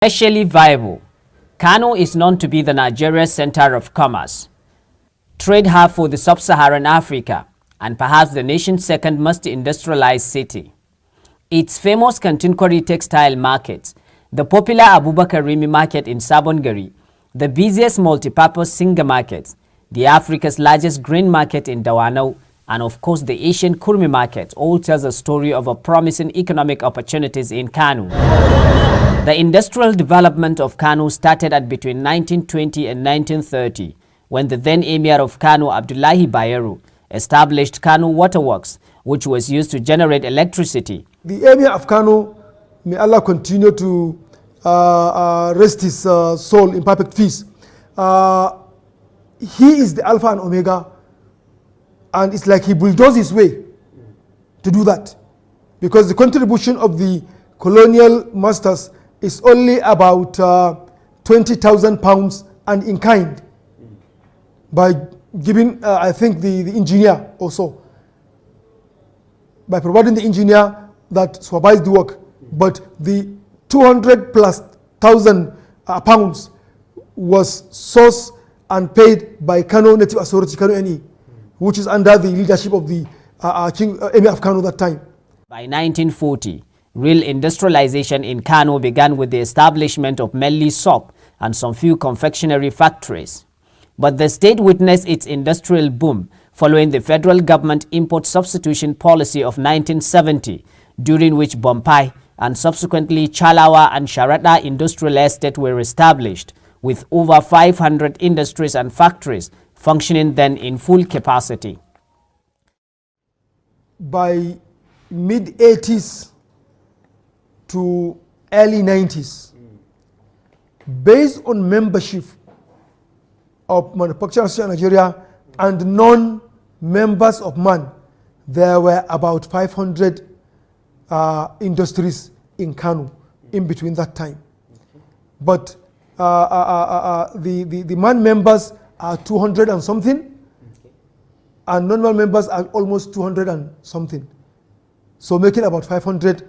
Commercially viable, Kano is known to be the Nigeria's center of commerce, trade hub for the sub-Saharan Africa, and perhaps the nation's second most industrialized city. Its famous Kantinkwari textile market, the popular Abubakar Rimi market in Sabongari, the busiest multi-purpose Singa market, the Africa's largest grain market in Dawanau, and of course the Asian Kurmi market all tells a story of a promising economic opportunities in Kano. The industrial development of Kano started at between 1920 and 1930 when the then Emir of Kano, Abdullahi Bayero, established Kano Waterworks, which was used to generate electricity. The Emir of Kano, may Allah continue to rest his soul in perfect peace. He is the Alpha and Omega, and it's like he bulldozed his way to do that, because the contribution of the colonial masters is only about 20,000 pounds and in kind, by giving, I think, the engineer also, by providing the engineer that supervised the work. But the 200,000+ pounds was sourced and paid by Kano Native Authority, Kano NE, which is under the leadership of the King Emir of Kano that time. By 1940, real industrialization in Kano began with the establishment of mainly soap and some few confectionery factories. But the state witnessed its industrial boom following the federal government import substitution policy of 1970, during which Bompai and subsequently Chalawa and Sharada industrial estate were established, with over 500 industries and factories functioning then in full capacity. By mid-80s to early 90s, based on membership of manufacturers in Nigeria and non-members of MAN, there were about 500 industries in Kano in between that time. But the MAN members are 200 and something, and non-MAN members are almost 200 and something. So making about 500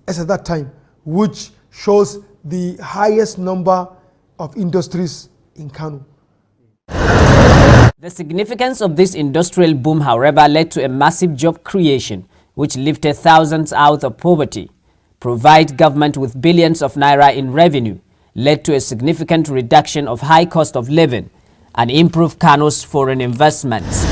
as at that time, which shows the highest number of industries in Kano. The significance of this industrial boom, however, led to a massive job creation, which lifted thousands out of poverty, provide government with billions of naira in revenue, led to a significant reduction of high cost of living, and improved Kano's foreign investments.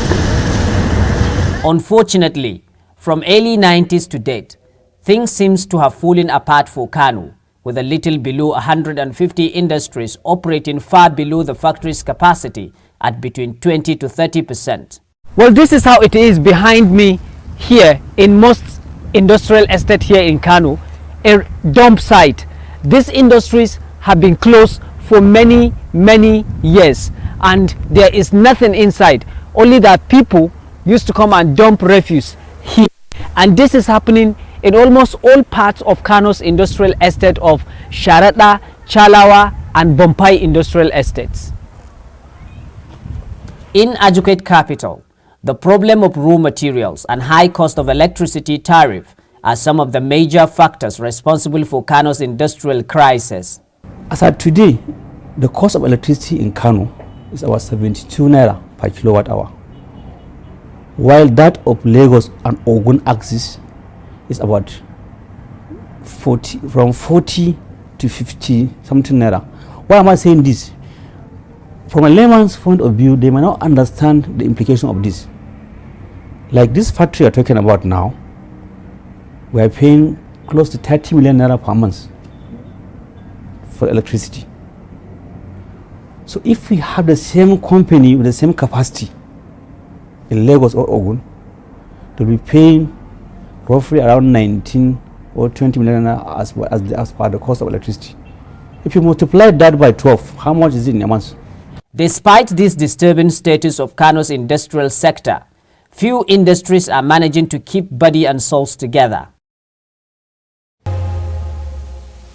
Unfortunately, from early 90s to date, things seem to have fallen apart for Kano, with a little below 150 industries operating far below the factory's capacity at between 20 to 30%. Well, this is how it is behind me here in most industrial estate here in Kano, a dump site. These industries have been closed for many years, and there is nothing inside, only that people used to come and dump refuse here. And this is happening in almost all parts of Kano's industrial estate of Sharada, Chalawa and Bompai industrial estates. In Ajuket capital, the problem of raw materials and high cost of electricity tariff are some of the major factors responsible for Kano's industrial crisis. As of today, the cost of electricity in Kano is about 72 naira per kilowatt hour, while that of Lagos and Ogun axis is about from 40 to 50 something naira. Why am I saying this? From a layman's point of view, they may not understand the implication of this. Like this factory you're talking about now, we are paying close to 30 million naira per month for electricity. So if we have the same company with the same capacity in Lagos or Ogun, they'll be paying roughly around 19 or 20 million as per the cost of electricity. If you multiply that by 12, how much is it in a month? Despite this disturbing status of Kano's industrial sector, few industries are managing to keep body and souls together.